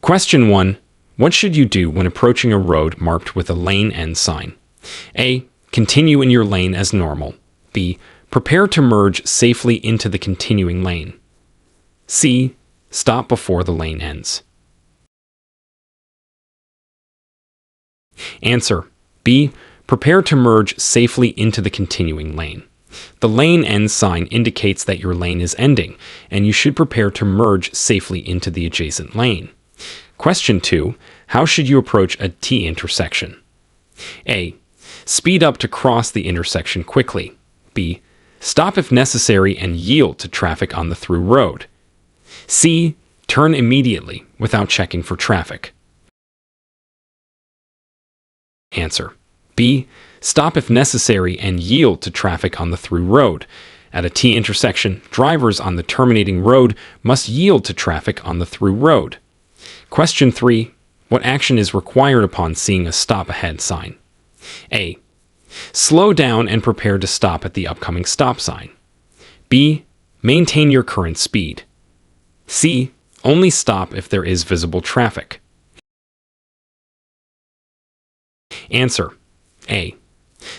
Question 1. What should you do when approaching a road marked with a lane end sign? A. Continue in your lane as normal. B. Prepare to merge safely into the continuing lane. C. Stop before the lane ends. Answer. B. Prepare to merge safely into the continuing lane. The lane end sign indicates that your lane is ending, and you should prepare to merge safely into the adjacent lane. Question 2. How should you approach a T intersection? A. Speed up to cross the intersection quickly. B. Stop if necessary and yield to traffic on the through road. C. Turn immediately without checking for traffic. Answer. B. Stop if necessary and yield to traffic on the through road. At a T intersection, drivers on the terminating road must yield to traffic on the through road. Question 3. What action is required upon seeing a stop ahead sign? A. Slow down and prepare to stop at the upcoming stop sign. B. Maintain your current speed. C. Only stop if there is visible traffic. Answer. A.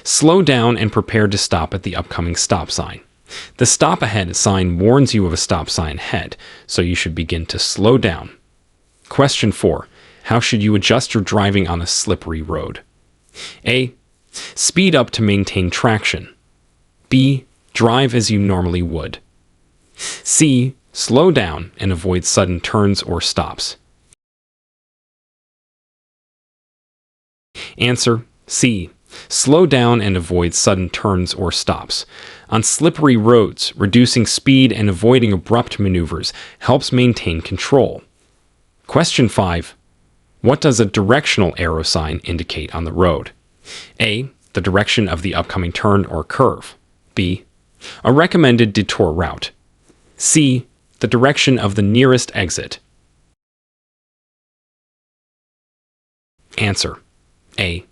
Slow down and prepare to stop at the upcoming stop sign. The stop ahead sign warns you of a stop sign ahead, so you should begin to slow down. Question 4. How should you adjust your driving on a slippery road? A. Speed up to maintain traction. B. Drive as you normally would. C. Slow down and avoid sudden turns or stops. Answer. C. Slow down and avoid sudden turns or stops. On slippery roads, reducing speed and avoiding abrupt maneuvers helps maintain control. Question 5. What does a directional arrow sign indicate on the road? A. The direction of the upcoming turn or curve. B. A recommended detour route. C. The direction of the nearest exit. Answer. A.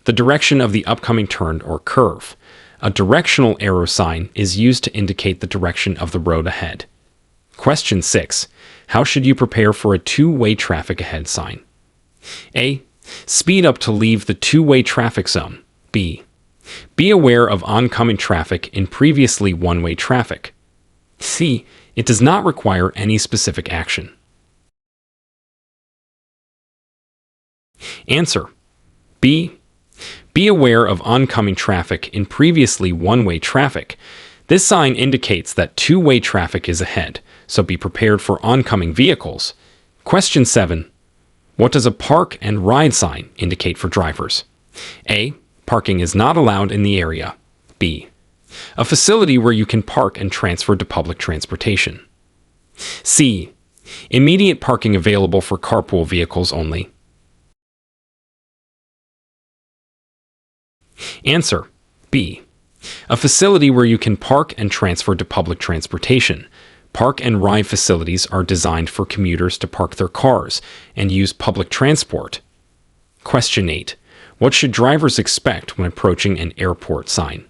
The direction of the upcoming turn or curve. A directional arrow sign is used to indicate the direction of the road ahead. Question 6. How should you prepare for a two-way traffic ahead sign? A. Speed up to leave the two-way traffic zone. B. Be aware of oncoming traffic in previously one-way traffic. C. It does not require any specific action. Answer. B. Be aware of oncoming traffic in previously one-way traffic. This sign indicates that two-way traffic is ahead, so be prepared for oncoming vehicles. Question 7. What does a park and ride sign indicate for drivers? A. Parking is not allowed in the area. B. A facility where you can park and transfer to public transportation. C. Immediate parking available for carpool vehicles only. Answer. B. A facility where you can park and transfer to public transportation. Park and ride facilities are designed for commuters to park their cars and use public transport. Question 8. What should drivers expect when approaching an airport sign?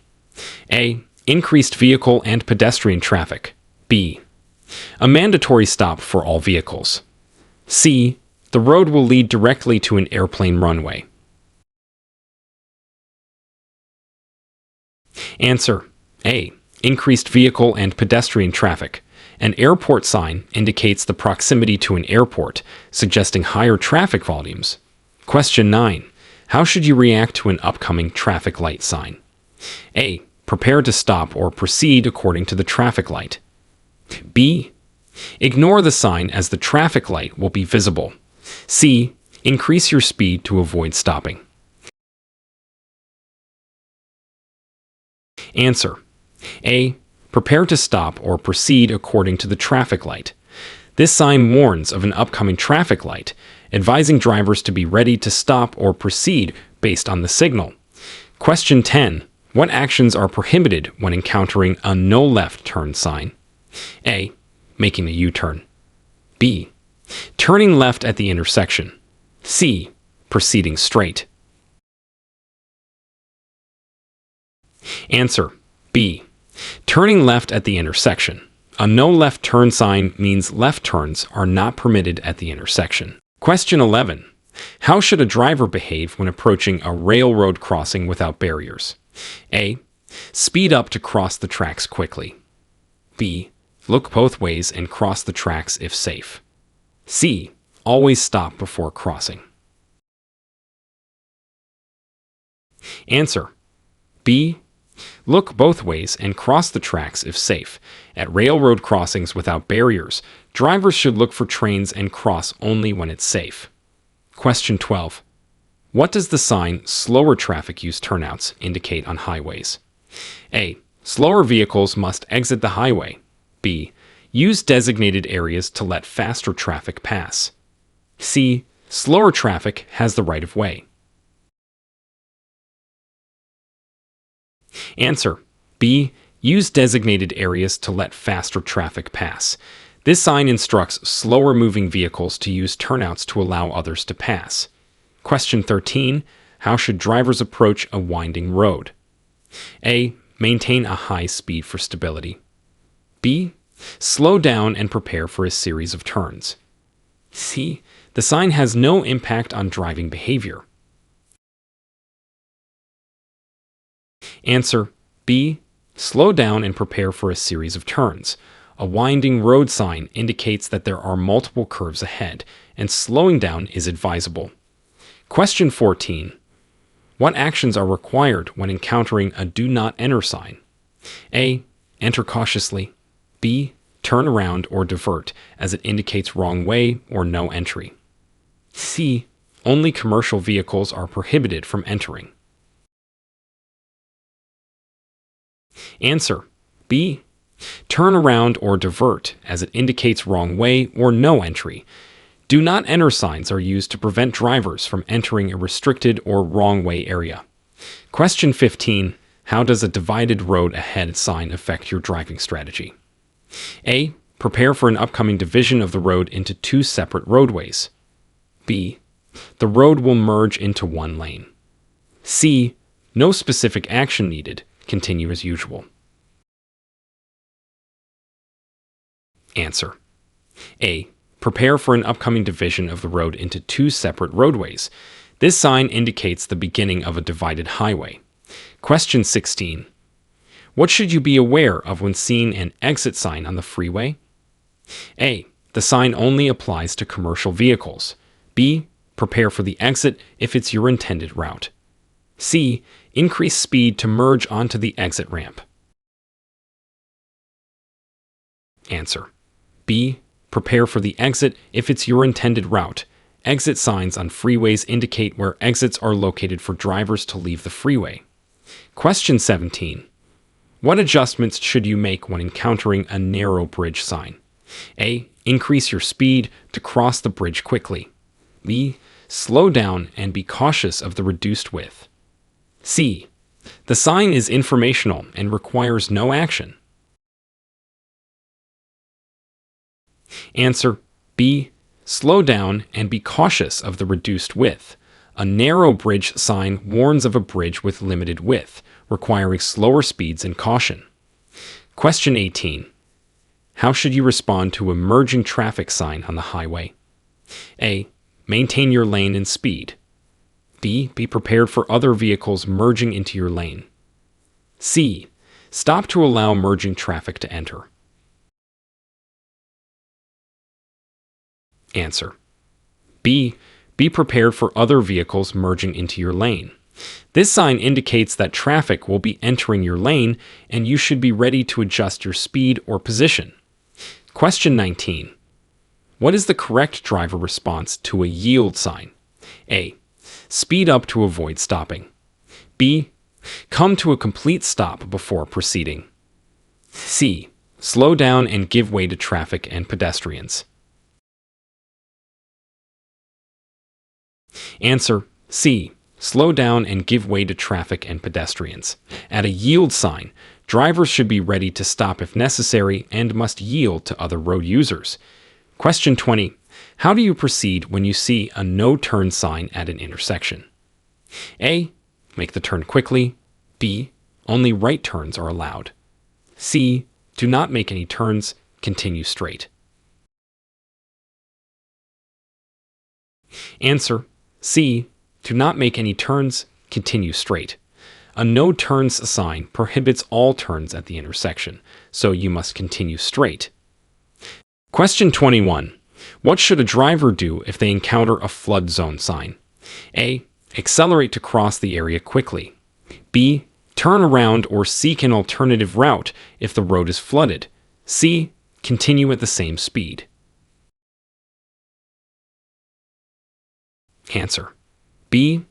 A. Increased vehicle and pedestrian traffic. B. A mandatory stop for all vehicles. C. The road will lead directly to an airplane runway. Answer. A. Increased vehicle and pedestrian traffic. An airport sign indicates the proximity to an airport, suggesting higher traffic volumes. Question 9. How should you react to an upcoming traffic light sign? A. Prepare to stop or proceed according to the traffic light. B. Ignore the sign as the traffic light will be visible. C. Increase your speed to avoid stopping. Answer. A. Prepare to stop or proceed according to the traffic light. This sign warns of an upcoming traffic light, advising drivers to be ready to stop or proceed based on the signal. Question 10. What actions are prohibited when encountering a no left turn sign? A. Making a U-turn. B. Turning left at the intersection. C. Proceeding straight. Answer. B. Turning left at the intersection. A no left turn sign means left turns are not permitted at the intersection. Question 11. How should a driver behave when approaching a railroad crossing without barriers? A. Speed up to cross the tracks quickly. B. Look both ways and cross the tracks if safe. C. Always stop before crossing. Answer. B. Look both ways and cross the tracks if safe. At railroad crossings without barriers, drivers should look for trains and cross only when it's safe. Question 12. What does the sign "Slower traffic use turnouts" indicate on highways? A. Slower vehicles must exit the highway. B. Use designated areas to let faster traffic pass. C. Slower traffic has the right of way. Answer. B. Use designated areas to let faster traffic pass. This sign instructs slower moving vehicles to use turnouts to allow others to pass. Question 13. How should drivers approach a winding road? A. Maintain a high speed for stability. B. Slow down and prepare for a series of turns. C. The sign has no impact on driving behavior. Answer. B. Slow down and prepare for a series of turns. A winding road sign indicates that there are multiple curves ahead, and slowing down is advisable. Question 14. What actions are required when encountering a "Do Not Enter" sign? A. Enter cautiously. B. Turn around or divert, as it indicates wrong way or no entry. C. Only commercial vehicles are prohibited from entering. Answer. B. Turn around or divert, as it indicates wrong way or no entry. Do not enter signs are used to prevent drivers from entering a restricted or wrong way area. Question 15. How does a divided road ahead sign affect your driving strategy? A. Prepare for an upcoming division of the road into two separate roadways. B. The road will merge into one lane. C. No specific action needed. Continue as usual. Answer. A. Prepare for an upcoming division of the road into two separate roadways. This sign indicates the beginning of a divided highway. Question 16. What should you be aware of when seeing an exit sign on the freeway? A. The sign only applies to commercial vehicles. B. Prepare for the exit if it's your intended route. C. Increase speed to merge onto the exit ramp. Answer. B. Prepare for the exit if it's your intended route. Exit signs on freeways indicate where exits are located for drivers to leave the freeway. Question 17. What adjustments should you make when encountering a narrow bridge sign? A. Increase your speed to cross the bridge quickly. B. Slow down and be cautious of the reduced width. C. The sign is informational and requires no action. Answer. B. Slow down and be cautious of the reduced width. A narrow bridge sign warns of a bridge with limited width, requiring slower speeds and caution. Question 18. How should you respond to a merging traffic sign on the highway? A. Maintain your lane and speed. B. Be prepared for other vehicles merging into your lane. C. Stop to allow merging traffic to enter. Answer. B. Be prepared for other vehicles merging into your lane. This sign indicates that traffic will be entering your lane and you should be ready to adjust your speed or position. Question 19. What is the correct driver response to a yield sign? A. Speed up to avoid stopping. B. Come to a complete stop before proceeding. C. Slow down and give way to traffic and pedestrians. Answer. C. Slow down and give way to traffic and pedestrians. At a yield sign, drivers should be ready to stop if necessary and must yield to other road users. Question 20. How do you proceed when you see a no-turn sign at an intersection? A. Make the turn quickly. B. Only right turns are allowed. C. Do not make any turns. Continue straight. Answer: C. Do not make any turns, continue straight. A no turns sign prohibits all turns at the intersection, so you must continue straight. Question 21. What should a driver do if they encounter a flood zone sign? A. Accelerate to cross the area quickly. B. Turn around or seek an alternative route if the road is flooded. C. Continue at the same speed. Answer: B.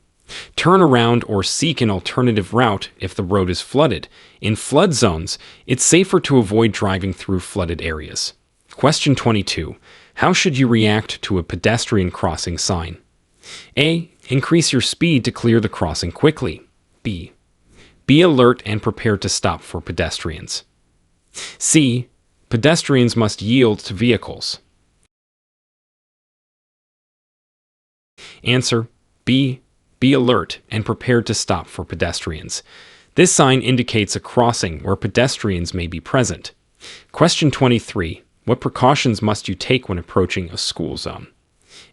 Turn around or seek an alternative route if the road is flooded. In flood zones, it's safer to avoid driving through flooded areas. Question 22. How should you react to a pedestrian crossing sign? A. Increase your speed to clear the crossing quickly. B. Be alert and prepared to stop for pedestrians. C. Pedestrians must yield to vehicles. Answer: B. Be alert and prepared to stop for pedestrians. This sign indicates a crossing where pedestrians may be present. Question 23. What precautions must you take when approaching a school zone?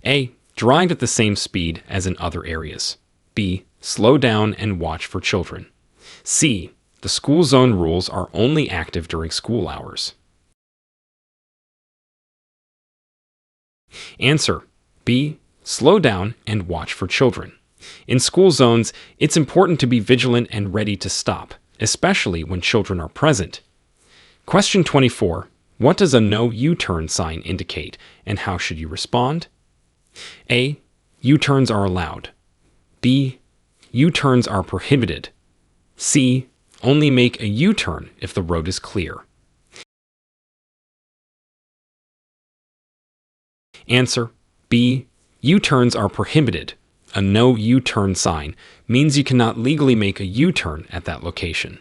A. Drive at the same speed as in other areas. B. Slow down and watch for children. C. The school zone rules are only active during school hours. Answer: B. Slow down and watch for children. In school zones, it's important to be vigilant and ready to stop, especially when children are present. Question 24. What does a no U-turn sign indicate, and how should you respond? A. U-turns are allowed. B. U-turns are prohibited. C. Only make a U-turn if the road is clear. Answer: B. U-turns are prohibited. A no U-turn sign means you cannot legally make a U-turn at that location.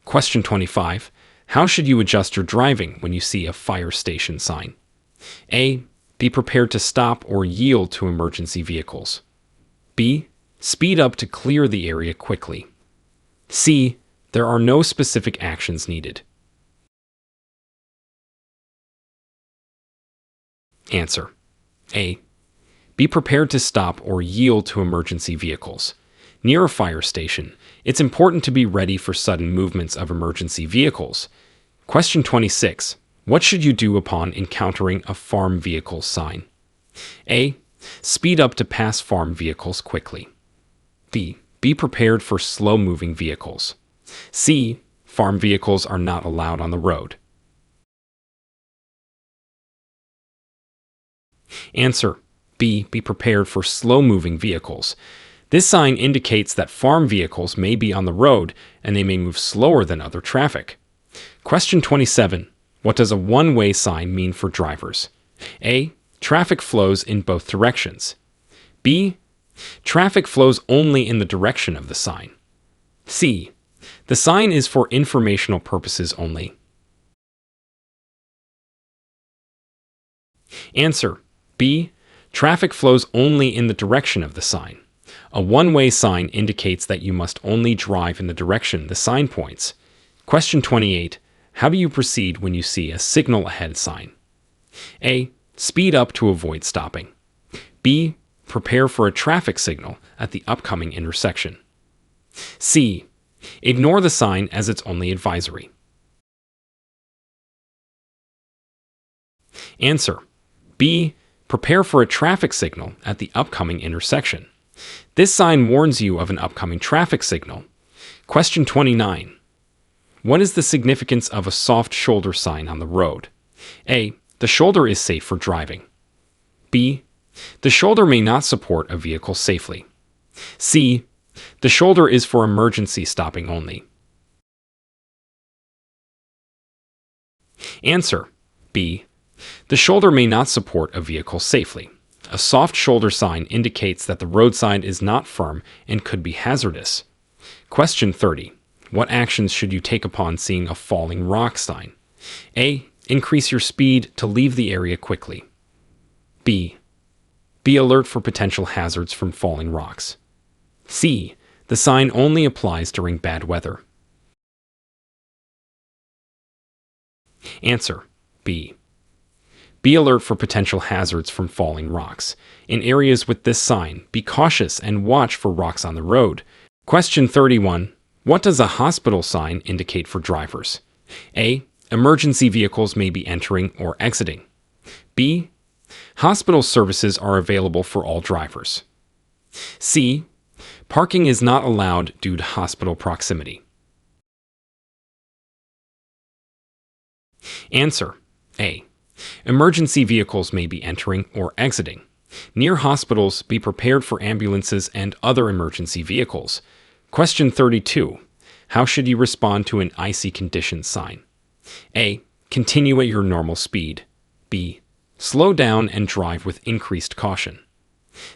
Question 25. How should you adjust your driving when you see a fire station sign? A. Be prepared to stop or yield to emergency vehicles. B. Speed up to clear the area quickly. C. There are no specific actions needed. Answer: A. Be prepared to stop or yield to emergency vehicles. Near a fire station, it's important to be ready for sudden movements of emergency vehicles. Question 26. What should you do upon encountering a farm vehicle sign? A. Speed up to pass farm vehicles quickly. B. Be prepared for slow-moving vehicles. C. Farm vehicles are not allowed on the road. Answer: B. Be prepared for slow-moving vehicles. This sign indicates that farm vehicles may be on the road and they may move slower than other traffic. Question 27. What does a one-way sign mean for drivers? A. Traffic flows in both directions. B. Traffic flows only in the direction of the sign. C. The sign is for informational purposes only. Answer: B. Traffic flows only in the direction of the sign. A one-way sign indicates that you must only drive in the direction the sign points. Question 28. How do you proceed when you see a signal ahead sign? A. Speed up to avoid stopping. B. Prepare for a traffic signal at the upcoming intersection. C. Ignore the sign as it's only advisory. Answer: B. Prepare for a traffic signal at the upcoming intersection. This sign warns you of an upcoming traffic signal. Question 29. What is the significance of a soft shoulder sign on the road? A. The shoulder is safe for driving. B. The shoulder may not support a vehicle safely. C. The shoulder is for emergency stopping only. Answer: B. The shoulder may not support a vehicle safely. A soft shoulder sign indicates that the roadside is not firm and could be hazardous. Question 30. What actions should you take upon seeing a falling rock sign? A. Increase your speed to leave the area quickly. B. Be alert for potential hazards from falling rocks. C. The sign only applies during bad weather. Answer: B. Be alert for potential hazards from falling rocks. In areas with this sign, be cautious and watch for rocks on the road. Question 31. What does a hospital sign indicate for drivers? A. Emergency vehicles may be entering or exiting. B. Hospital services are available for all drivers. C. Parking is not allowed due to hospital proximity. Answer. A. Emergency vehicles may be entering or exiting. Near hospitals, be prepared for ambulances and other emergency vehicles. Question 32. How should you respond to an icy conditions sign? A. Continue at your normal speed. B. Slow down and drive with increased caution.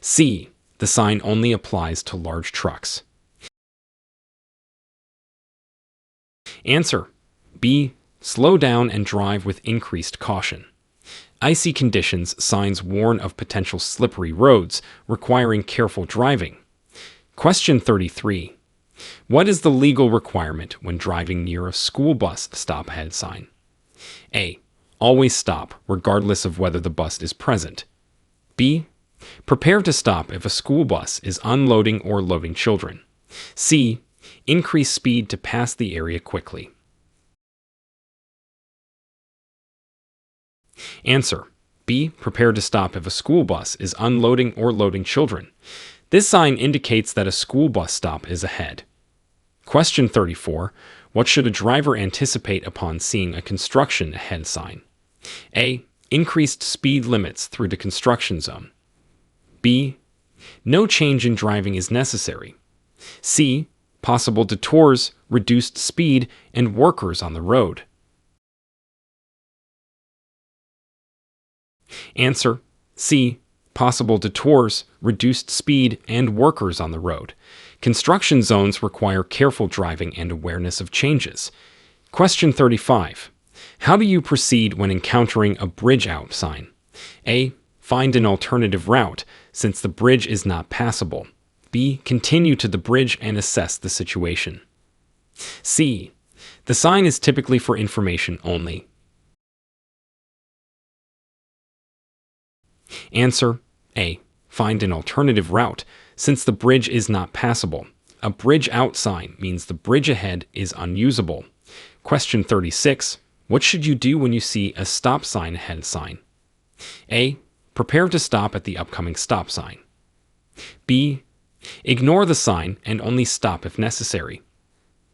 C. The sign only applies to large trucks. Answer. B. Slow down and drive with increased caution. Icy conditions signs warn of potential slippery roads, requiring careful driving. Question 33. What is the legal requirement when driving near a school bus stop ahead sign? A. Always stop, regardless of whether the bus is present. B. Prepare to stop if a school bus is unloading or loading children. C. Increase speed to pass the area quickly. Answer. B. Prepare to stop if a school bus is unloading or loading children. This sign indicates that a school bus stop is ahead. Question 34. What should a driver anticipate upon seeing a construction ahead sign? A. Increased speed limits through the construction zone. B. No change in driving is necessary. C. Possible detours, reduced speed, and workers on the road. Answer. C. Possible detours, reduced speed, and workers on the road. Construction zones require careful driving and awareness of changes. Question 35. How do you proceed when encountering a bridge out sign? A. Find an alternative route, since the bridge is not passable. B. Continue to the bridge and assess the situation. C. The sign is typically for information only. Answer. A. Find an alternative route, since the bridge is not passable. A bridge out sign means the bridge ahead is unusable. Question 36. What should you do when you see a stop sign ahead sign? A. Prepare to stop at the upcoming stop sign. B. Ignore the sign and only stop if necessary.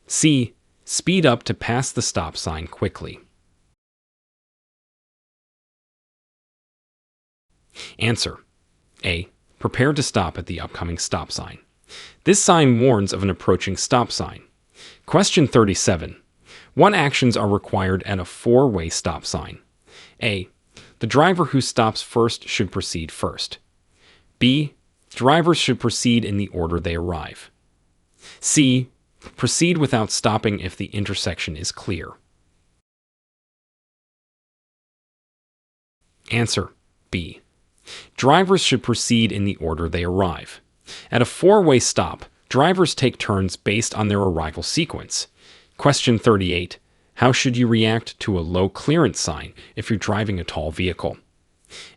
C. Speed up to pass the stop sign quickly. Answer. A. Prepare to stop at the upcoming stop sign. This sign warns of an approaching stop sign. Question 37. What actions are required at a four-way stop sign? A. The driver who stops first should proceed first. B. Drivers should proceed in the order they arrive. C. Proceed without stopping if the intersection is clear. Answer. B. Drivers should proceed in the order they arrive. At a four-way stop, drivers take turns based on their arrival sequence. Question 38. How should you react to a low clearance sign if you're driving a tall vehicle?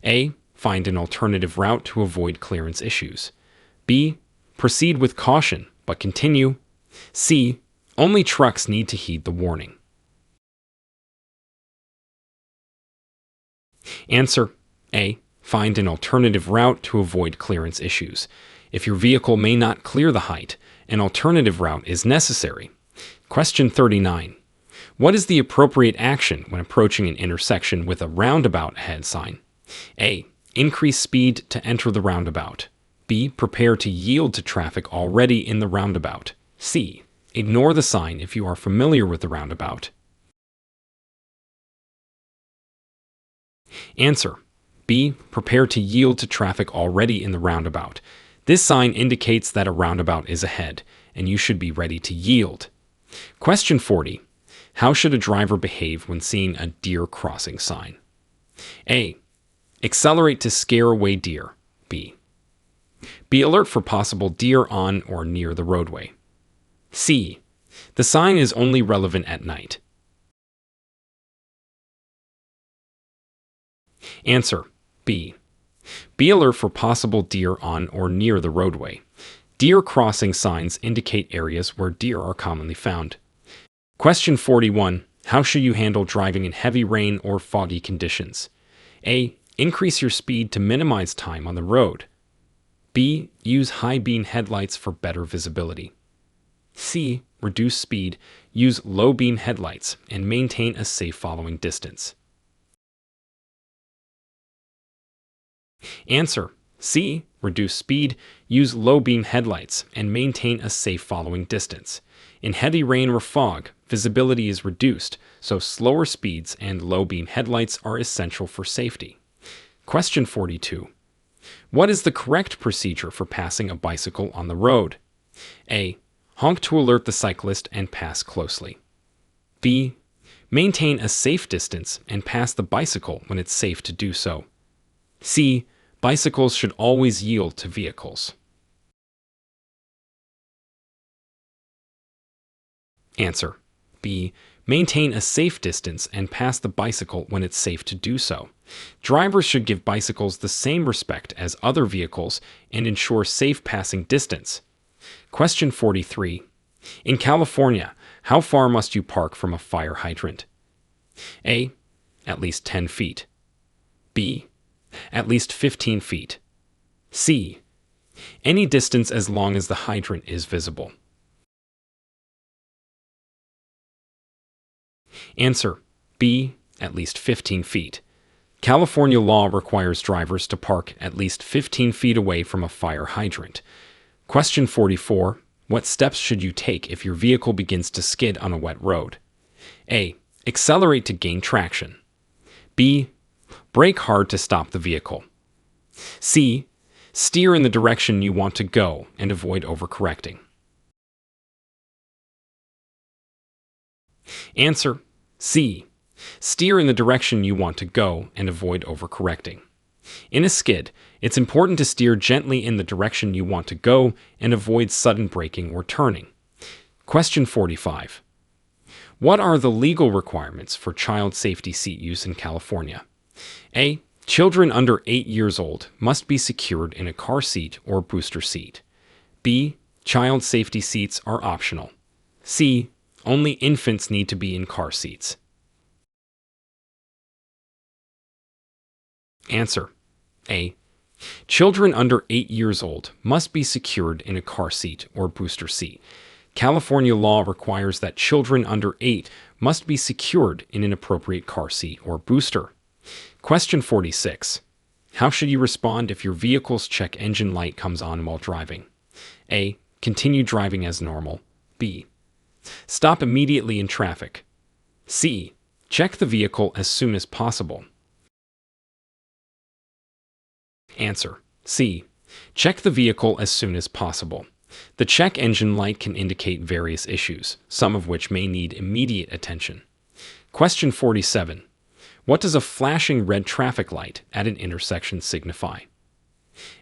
A. Find an alternative route to avoid clearance issues. B. Proceed with caution, but continue. C. Only trucks need to heed the warning. Answer. A. Find an alternative route to avoid clearance issues. If your vehicle may not clear the height, an alternative route is necessary. Question 39. What is the appropriate action when approaching an intersection with a roundabout ahead sign? A. Increase speed to enter the roundabout. B. Prepare to yield to traffic already in the roundabout. C. Ignore the sign if you are familiar with the roundabout. Answer. B. Prepare to yield to traffic already in the roundabout. This sign indicates that a roundabout is ahead, and you should be ready to yield. Question 40. How should a driver behave when seeing a deer crossing sign? A. Accelerate to scare away deer. B. Be alert for possible deer on or near the roadway. C. The sign is only relevant at night. Answer B. Be alert for possible deer on or near the roadway. Deer crossing signs indicate areas where deer are commonly found. Question 41. How should you handle driving in heavy rain or foggy conditions? A. Increase your speed to minimize time on the road. B. Use high beam headlights for better visibility. C. Reduce speed, use low beam headlights, and maintain a safe following distance. Answer C. Reduce speed, use low beam headlights, and maintain a safe following distance. In heavy rain or fog, visibility is reduced, so slower speeds and low beam headlights are essential for safety. Question 42. What is the correct procedure for passing a bicycle on the road? A. Honk to alert the cyclist and pass closely. B. Maintain a safe distance and pass the bicycle when it's safe to do so. C. Bicycles should always yield to vehicles. Answer B. Maintain a safe distance and pass the bicycle when it's safe to do so. Drivers should give bicycles the same respect as other vehicles and ensure safe passing distance. Question 43. In California, how far must you park from a fire hydrant? A. At least 10 feet. B. At least 15 feet. C. Any distance as long as the hydrant is visible. Answer B. At least 15 feet. California law requires drivers to park at least 15 feet away from a fire hydrant. Question 44. What steps should you take if your vehicle begins to skid on a wet road? A. Accelerate to gain traction. B. Brake hard to stop the vehicle. C. Steer in the direction you want to go and avoid overcorrecting. Answer C. Steer in the direction you want to go and avoid overcorrecting. In a skid, it's important to steer gently in the direction you want to go and avoid sudden braking or turning. Question 45. What are the legal requirements for child safety seat use in California? A. Children under 8 years old must be secured in a car seat or booster seat. B. Child safety seats are optional. C. Only infants need to be in car seats. Answer A. Children under 8 years old must be secured in a car seat or booster seat. California law requires that children under 8 must be secured in an appropriate car seat or booster. Question 46. How should you respond if your vehicle's check engine light comes on while driving? A. Continue driving as normal. B. Stop immediately in traffic. C. Check the vehicle as soon as possible. Answer C. Check the vehicle as soon as possible. The check engine light can indicate various issues, some of which may need immediate attention. Question 47. What does a flashing red traffic light at an intersection signify?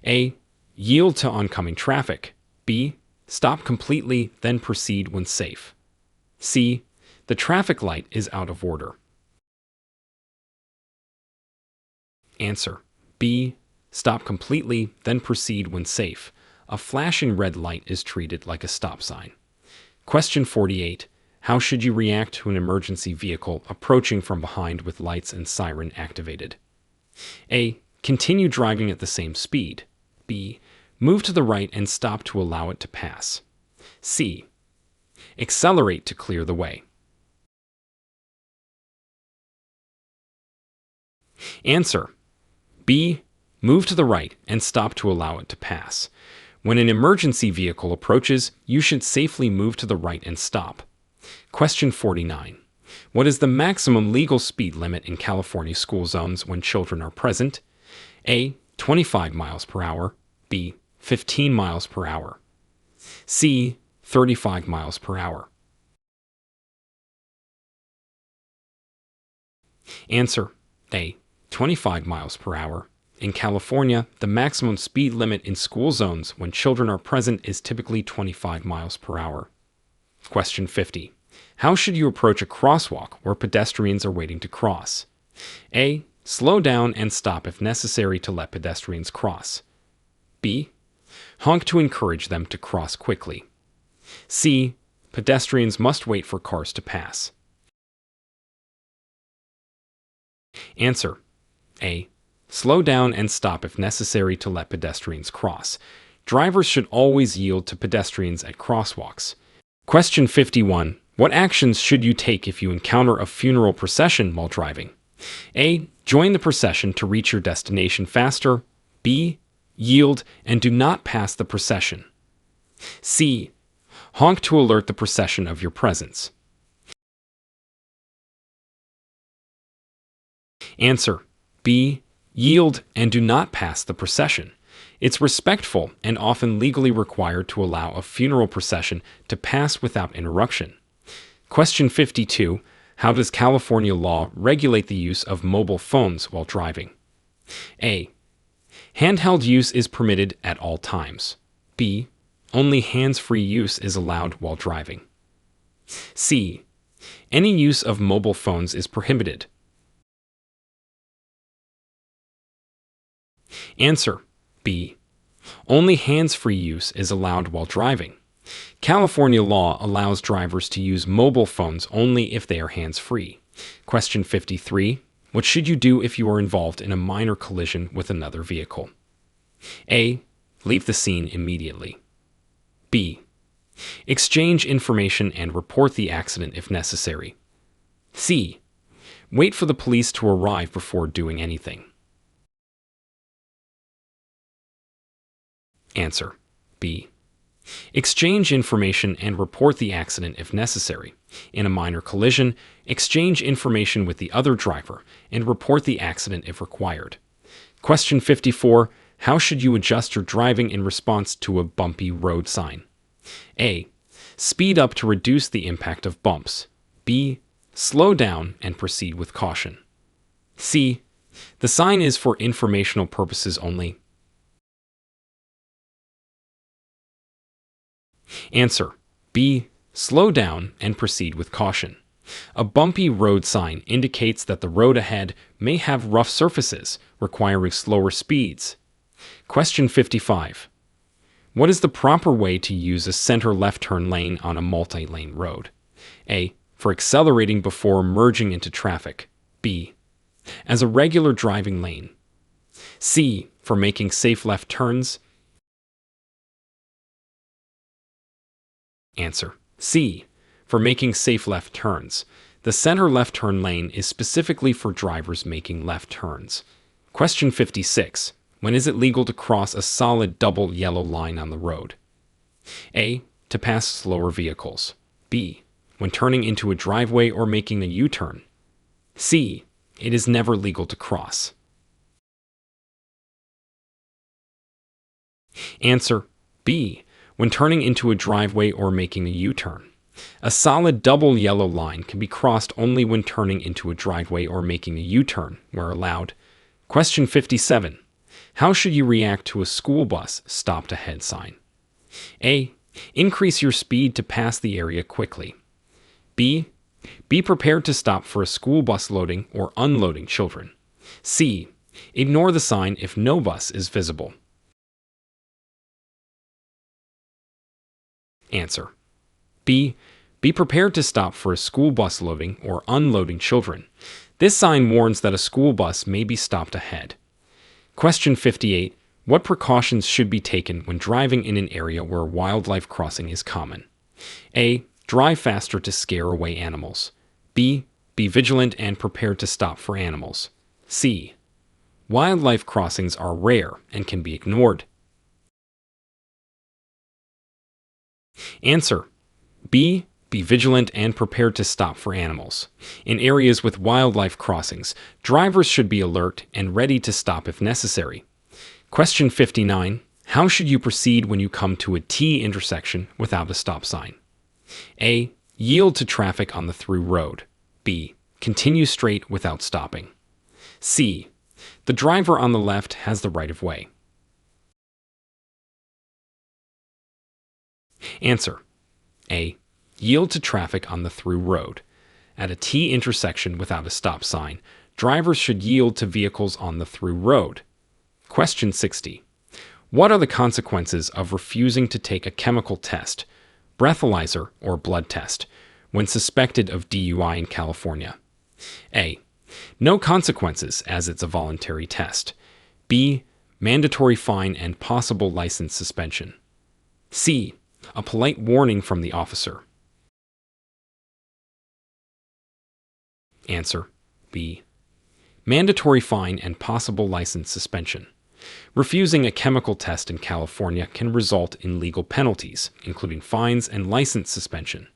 A. Yield to oncoming traffic. B. Stop completely, then proceed when safe. C. The traffic light is out of order. Answer B. Stop completely, then proceed when safe. A flashing red light is treated like a stop sign. Question 48. How should you react to an emergency vehicle approaching from behind with lights and siren activated? A. Continue driving at the same speed. B. Move to the right and stop to allow it to pass. C. Accelerate to clear the way. Answer B. Move to the right and stop to allow it to pass. When an emergency vehicle approaches, you should safely move to the right and stop. Question 49. What is the maximum legal speed limit in California school zones when children are present? A. 25 miles per hour. B. 15 miles per hour. C. 35 miles per hour. Answer A. 25 miles per hour. In California, the maximum speed limit in school zones when children are present is typically 25 miles per hour. Question 50. How should you approach a crosswalk where pedestrians are waiting to cross? A. Slow down and stop if necessary to let pedestrians cross. B. Honk to encourage them to cross quickly. C. Pedestrians must wait for cars to pass. Answer: A. Slow down and stop if necessary to let pedestrians cross. Drivers should always yield to pedestrians at crosswalks. Question 51. What actions should you take if you encounter a funeral procession while driving? A. Join the procession to reach your destination faster. B. Yield and do not pass the procession. C. Honk to alert the procession of your presence. Answer: B. Yield and do not pass the procession. It's respectful and often legally required to allow a funeral procession to pass without interruption. Question 52. How does California law regulate the use of mobile phones while driving? A. Handheld use is permitted at all times. B. Only hands-free use is allowed while driving. C. Any use of mobile phones is prohibited. Answer: B. Only hands-free use is allowed while driving. California law allows drivers to use mobile phones only if they are hands-free. Question 53. What should you do if you are involved in a minor collision with another vehicle? A. Leave the scene immediately. B. Exchange information and report the accident if necessary. C. Wait for the police to arrive before doing anything. Answer: B. Exchange information and report the accident if necessary. In a minor collision, exchange information with the other driver and report the accident if required. Question 54. How should you adjust your driving in response to a bumpy road sign? A. Speed up to reduce the impact of bumps. B. Slow down and proceed with caution. C. The sign is for informational purposes only. Answer: B. Slow down and proceed with caution. A bumpy road sign indicates that the road ahead may have rough surfaces, requiring slower speeds. Question 55. What is the proper way to use a center left turn lane on a multi-lane road? A. For accelerating before merging into traffic. B. As a regular driving lane. C. For making safe left turns. Answer: C. For making safe left turns. The center left turn lane is specifically for drivers making left turns. Question 56. When is it legal to cross a solid double yellow line on the road? A. To pass slower vehicles. B. When turning into a driveway or making a U-turn. C. It is never legal to cross. Answer: B. When turning into a driveway or making a U-turn. A solid double yellow line can be crossed only when turning into a driveway or making a U-turn, where allowed. Question 57. How should you react to a school bus stopped ahead sign? A. Increase your speed to pass the area quickly. B. Be prepared to stop for a school bus loading or unloading children. C. Ignore the sign if no bus is visible. Answer: B. Be prepared to stop for a school bus loading or unloading children. This sign warns that a school bus may be stopped ahead. Question 58. What precautions should be taken when driving in an area where wildlife crossing is common? A. Drive faster to scare away animals. B. Be vigilant and prepared to stop for animals. C. Wildlife crossings are rare and can be ignored. Answer: B. Be vigilant and prepared to stop for animals. In areas with wildlife crossings, drivers should be alert and ready to stop if necessary. Question 59. How should you proceed when you come to a T intersection without a stop sign? A. Yield to traffic on the through road. B. Continue straight without stopping. C. The driver on the left has the right of way. Answer: A. Yield to traffic on the through road. At a T intersection without a stop sign, Drivers should yield to vehicles on the through road. Question 60. What are the consequences of refusing to take a chemical test, breathalyzer, or blood test when suspected of DUI in California? A. No consequences as it's a voluntary test. B. Mandatory fine and possible license suspension. C. A polite warning from the officer. Answer: B. Mandatory fine and possible license suspension. Refusing a chemical test in California can result in legal penalties, including fines and license suspension.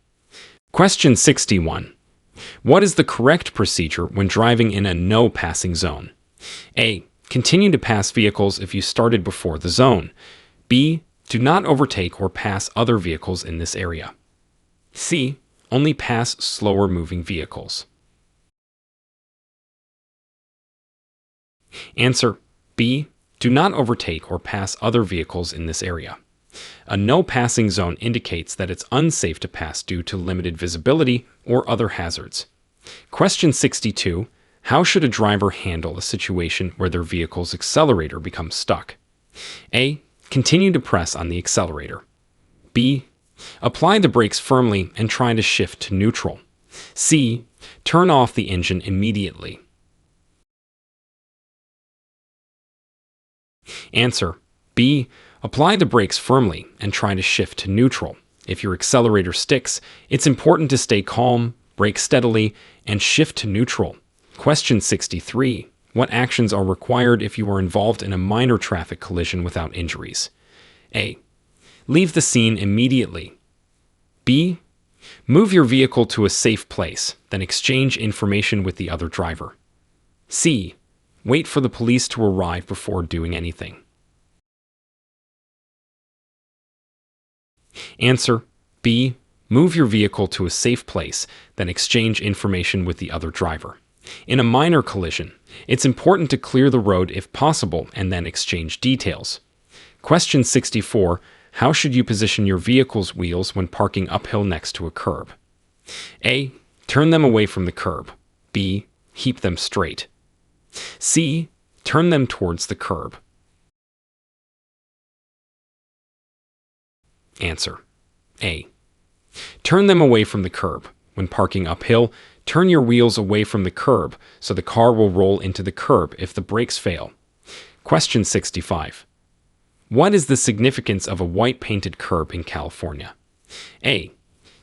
Question 61. What is the correct procedure when driving in a no passing zone? A. Continue to pass vehicles if you started before the zone. B. Do not overtake or pass other vehicles in this area. C. Only pass slower moving vehicles. Answer: B. Do not overtake or pass other vehicles in this area. A no passing zone indicates that it's unsafe to pass due to limited visibility or other hazards. Question 62. How should a driver handle a situation where their vehicle's accelerator becomes stuck? A. Continue to press on the accelerator. B. Apply the brakes firmly and try to shift to neutral. C. Turn off the engine immediately. Answer: B. Apply the brakes firmly and try to shift to neutral. If your accelerator sticks, it's important to stay calm, brake steadily, and shift to neutral. Question 63. What actions are required if you are involved in a minor traffic collision without injuries? A. Leave the scene immediately. B. Move your vehicle to a safe place, then exchange information with the other driver. C. Wait for the police to arrive before doing anything. Answer: B. Move your vehicle to a safe place, then exchange information with the other driver. In a minor collision, it's important to clear the road if possible and then exchange details. Question 64. How should you position your vehicle's wheels when parking uphill next to a curb? A. Turn them away from the curb. B. Keep them straight. C. Turn them towards the curb. Answer: A. Turn them away from the curb. When parking uphill, turn your wheels away from the curb so the car will roll into the curb if the brakes fail. Question 65. What is the significance of a white painted curb in California? A.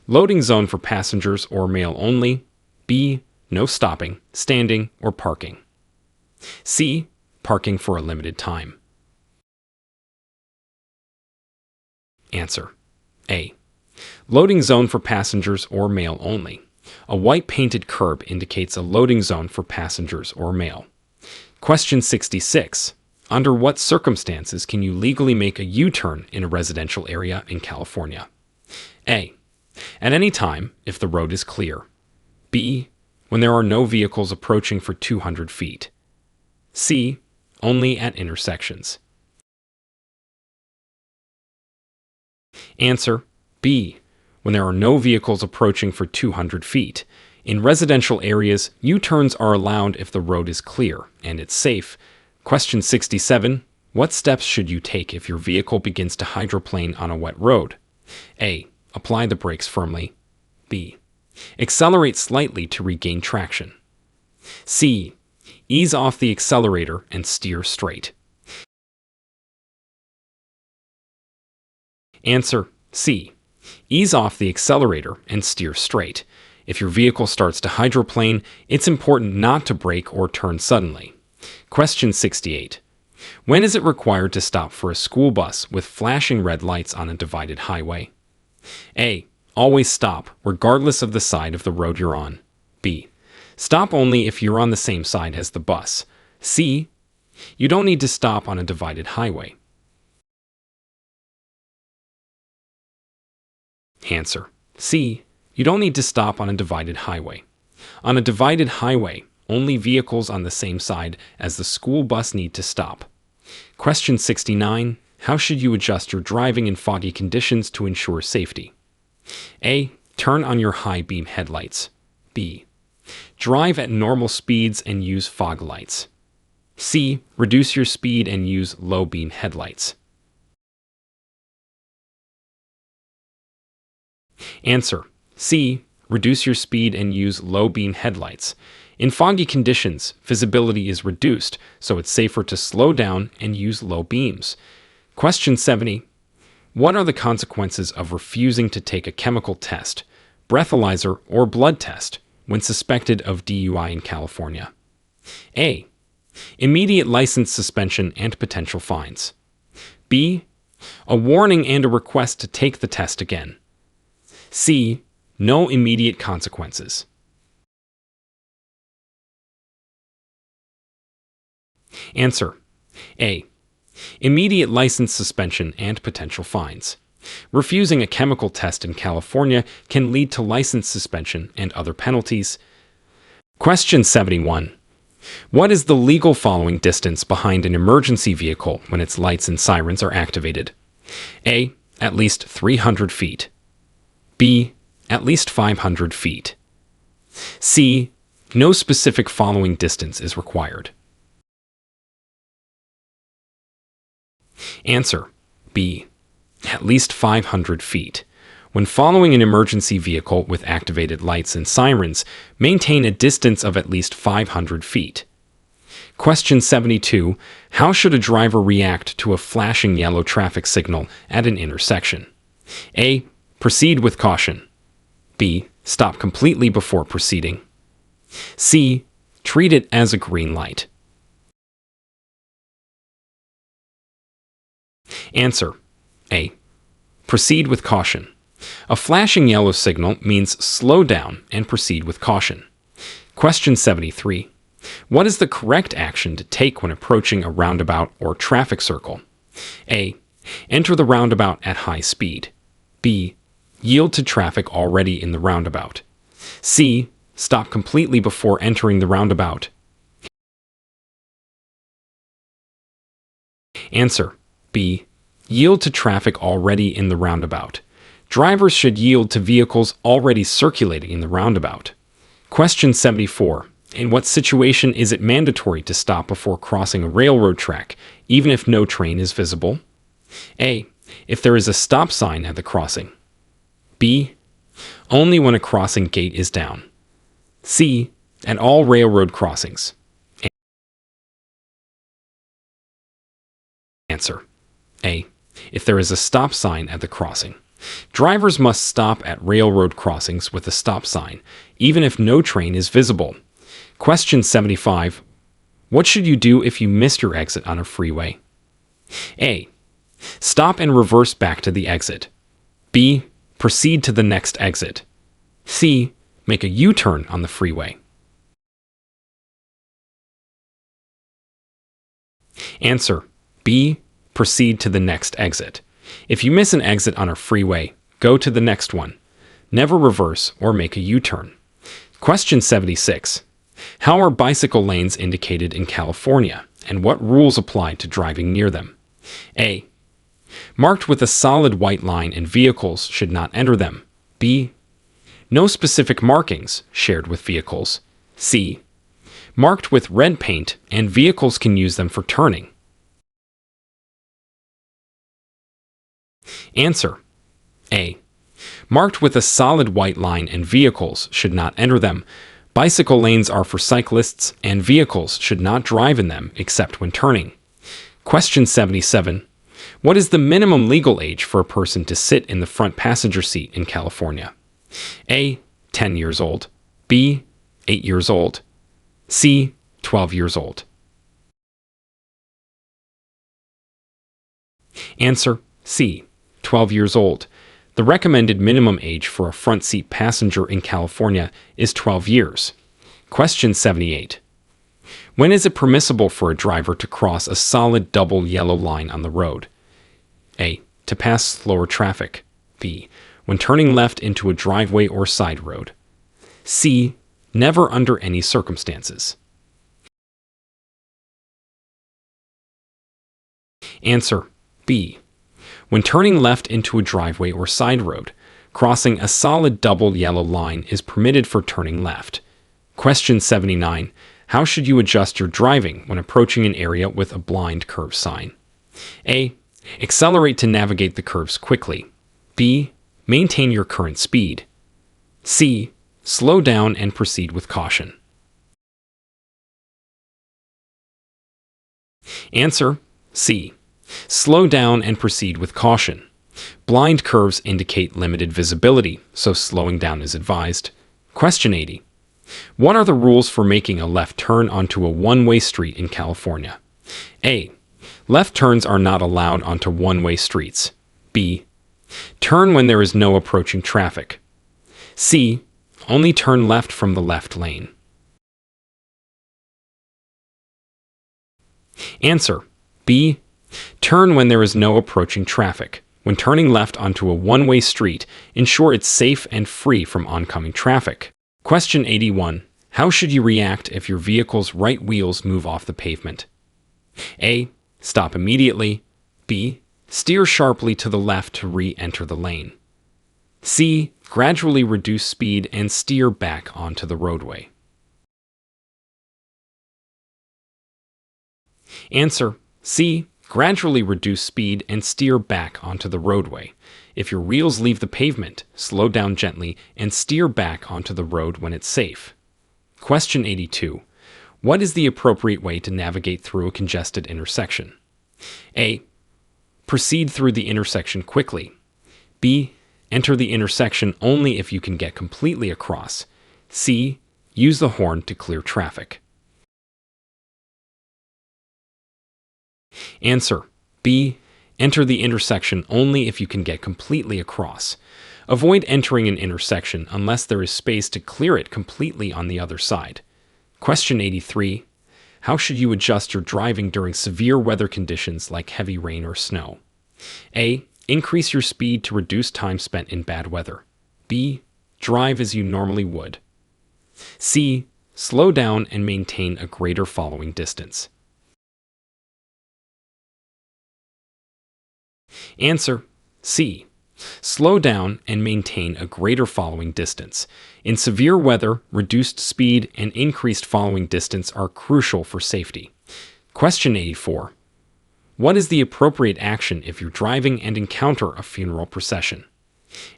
Loading zone for passengers or mail only. B. No stopping, standing, or parking. C. Parking for a limited time. Answer: A. Loading zone for passengers or mail only. A white painted curb indicates a loading zone for passengers or mail. Question 66. Under what circumstances can you legally make a U-turn in a residential area in California? A. At any time, if the road is clear. B. When there are no vehicles approaching for 200 feet. C. Only at intersections. Answer: B. When there are no vehicles approaching for 200 feet. In residential areas, U-turns are allowed if the road is clear and it's safe. Question 67. What steps should you take if your vehicle begins to hydroplane on a wet road? A. Apply the brakes firmly. B. Accelerate slightly to regain traction. C. Ease off the accelerator and steer straight. Answer: C. Ease off the accelerator and steer straight. If your vehicle starts to hydroplane, it's important not to brake or turn suddenly. Question 68. When is it required to stop for a school bus with flashing red lights on a divided highway? A. Always stop, regardless of the side of the road you're on. B. Stop only if you're on the same side as the bus. C. You don't need to stop on a divided highway. Answer: C. You don't need to stop on a divided highway. On a divided highway, only vehicles on the same side as the school bus need to stop. Question 69. How should you adjust your driving in foggy conditions to ensure safety? A. Turn on your high beam headlights. B. Drive at normal speeds and use fog lights. C. Reduce your speed and use low beam headlights. Answer: C. Reduce your speed and use low beam headlights. In foggy conditions, visibility is reduced, so it's safer to slow down and use low beams. Question 70. What are the consequences of refusing to take a chemical test, breathalyzer, or blood test when suspected of DUI in California? A. Immediate license suspension and potential fines. B. A warning and a request to take the test again. C. No immediate consequences. Answer: A. Immediate license suspension and potential fines. Refusing a chemical test in California can lead to license suspension and other penalties. Question 71. What is the legal following distance behind an emergency vehicle when its lights and sirens are activated? A. At least 300 feet. B. At least 500 feet. C. No specific following distance is required. Answer: B. At least 500 feet. When following an emergency vehicle with activated lights and sirens, maintain a distance of at least 500 feet. Question 72. How should a driver react to a flashing yellow traffic signal at an intersection? A. Proceed with caution. B. Stop completely before proceeding. C. Treat it as a green light. Answer: A. Proceed with caution. A flashing yellow signal means slow down and proceed with caution. Question 73. What is the correct action to take when approaching a roundabout or traffic circle? A. Enter the roundabout at high speed. B. Yield to traffic already in the roundabout. C. Stop completely before entering the roundabout. Answer: B. Yield to traffic already in the roundabout. Drivers should yield to vehicles already circulating in the roundabout. Question 74. In what situation is it mandatory to stop before crossing a railroad track, even if no train is visible? A. If there is a stop sign at the crossing. B. Only when a crossing gate is down. C. At all railroad crossings. Answer: A. If there is a stop sign at the crossing. Drivers must stop at railroad crossings with a stop sign, even if no train is visible. Question 75. What should you do if you missed your exit on a freeway? A. Stop and reverse back to the exit. B. Proceed to the next exit. C. Make a U-turn on the freeway. Answer: B. Proceed to the next exit. If you miss an exit on a freeway, go to the next one. Never reverse or make a U-turn. Question 76. How are bicycle lanes indicated in California, and what rules apply to driving near them? A. Marked with a solid white line and vehicles should not enter them. B. No specific markings shared with vehicles. C. Marked with red paint and vehicles can use them for turning. Answer: A. Marked with a solid white line and vehicles should not enter them. Bicycle lanes are for cyclists and vehicles should not drive in them except when turning. Question 77. What is the minimum legal age for a person to sit in the front passenger seat in California? A. 10 years old. B. 8 years old. C. 12 years old. Answer: C. 12 years old. The recommended minimum age for a front seat passenger in California is 12 years. Question 78. When is it permissible for a driver to cross a solid double yellow line on the road? A. To pass slower traffic. B. When turning left into a driveway or side road. C. Never under any circumstances. Answer: B. When turning left into a driveway or side road, crossing a solid double yellow line is permitted for turning left. Question 79. How should you adjust your driving when approaching an area with a blind curve sign? A. Accelerate to navigate the curves quickly. B. Maintain your current speed. C. Slow down and proceed with caution. Answer: C. Slow down and proceed with caution. Blind curves indicate limited visibility, so slowing down is advised. Question 80. What are the rules for making a left turn onto a one-way street in California? A. Left turns are not allowed onto one-way streets. B. Turn when there is no approaching traffic. C. Only turn left from the left lane. Answer: B. Turn when there is no approaching traffic. When turning left onto a one-way street, ensure it's safe and free from oncoming traffic. Question 81. How should you react if your vehicle's right wheels move off the pavement? A. Stop immediately. B. Steer sharply to the left to re-enter the lane. C. Gradually reduce speed and steer back onto the roadway. Answer: C. Gradually reduce speed and steer back onto the roadway. If your wheels leave the pavement, slow down gently and steer back onto the road when it's safe. Question 82. What is the appropriate way to navigate through a congested intersection? A. Proceed through the intersection quickly. B. Enter the intersection only if you can get completely across. C. Use the horn to clear traffic. Answer: B. Enter the intersection only if you can get completely across. Avoid entering an intersection unless there is space to clear it completely on the other side. Question 83. How should you adjust your driving during severe weather conditions like heavy rain or snow? A. Increase your speed to reduce time spent in bad weather. B. Drive as you normally would. C. Slow down and maintain a greater following distance. Answer: C. Slow down and maintain a greater following distance. In severe weather, reduced speed and increased following distance are crucial for safety. Question 84. What is the appropriate action if you're driving and encounter a funeral procession?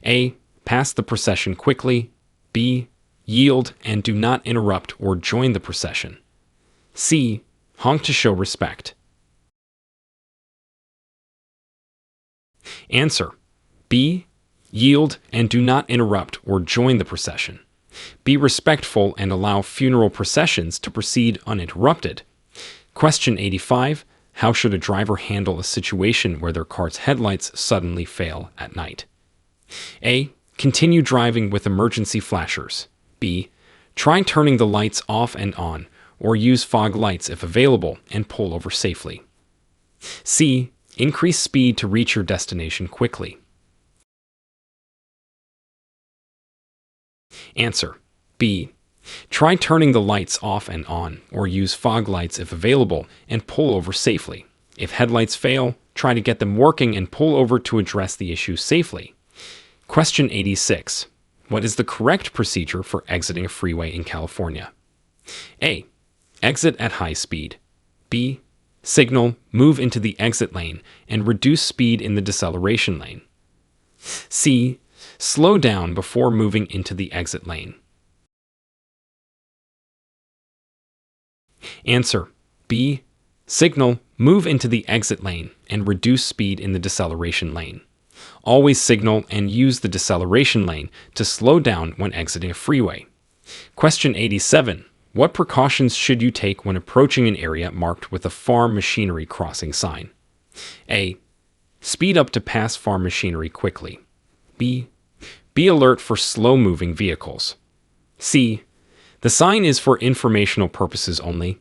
A. Pass the procession quickly. B. Yield and do not interrupt or join the procession. C. Honk to show respect. Answer: B. Yield and do not interrupt or join the procession. Be respectful and allow funeral processions to proceed uninterrupted. Question 85. How should a driver handle a situation where their car's headlights suddenly fail at night? A. Continue driving with emergency flashers. B. Try turning the lights off and on, or use fog lights if available, and pull over safely. C. Increase speed to reach your destination quickly. Answer: B. Try turning the lights off and on, or use fog lights if available, and pull over safely. If headlights fail, try to get them working and pull over to address the issue safely. Question 86. What is the correct procedure for exiting a freeway in California? A. Exit at high speed. B. Signal, move into the exit lane, and reduce speed in the deceleration lane. C. Slow down before moving into the exit lane. Answer: B. Signal, move into the exit lane, and reduce speed in the deceleration lane. Always signal and use the deceleration lane to slow down when exiting a freeway. Question 87. What precautions should you take when approaching an area marked with a farm machinery crossing sign? A. Speed up to pass farm machinery quickly. B. Be alert for slow-moving vehicles. C. The sign is for informational purposes only.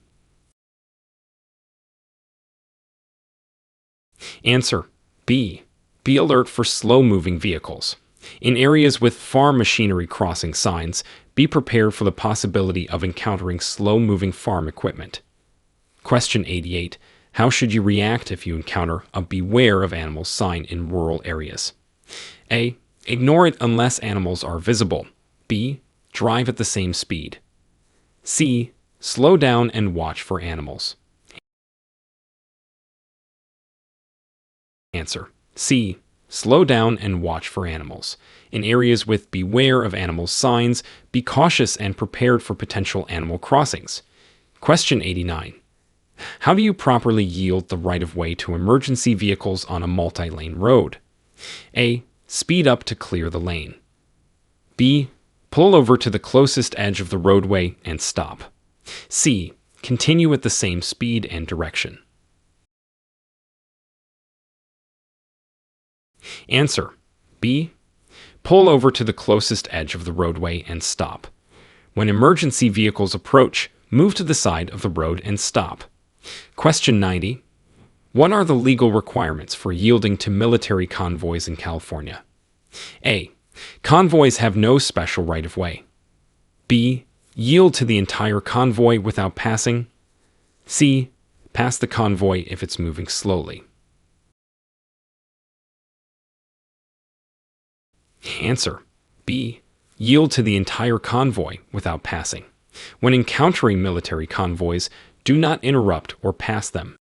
Answer: B. Be alert for slow-moving vehicles. In areas with farm machinery crossing signs, be prepared for the possibility of encountering slow-moving farm equipment. Question 88. How should you react if you encounter a "Beware of Animals" sign in rural areas? A. Ignore it unless animals are visible. B. Drive at the same speed. C. Slow down and watch for animals. Answer. C. Slow down and watch for animals. In areas with beware of animals signs, be cautious and prepared for potential animal crossings. Question 89. How do you properly yield the right-of-way to emergency vehicles on a multi-lane road? A. Speed up to clear the lane. B. Pull over to the closest edge of the roadway and stop. C. Continue at the same speed and direction. Answer. B. Pull over to the closest edge of the roadway and stop. When emergency vehicles approach, move to the side of the road and stop. Question 90. What are the legal requirements for yielding to military convoys in California? A. Convoys have no special right-of-way. B. Yield to the entire convoy without passing. C. Pass the convoy if it's moving slowly. Answer. B. Yield to the entire convoy without passing. When encountering military convoys, do not interrupt or pass them.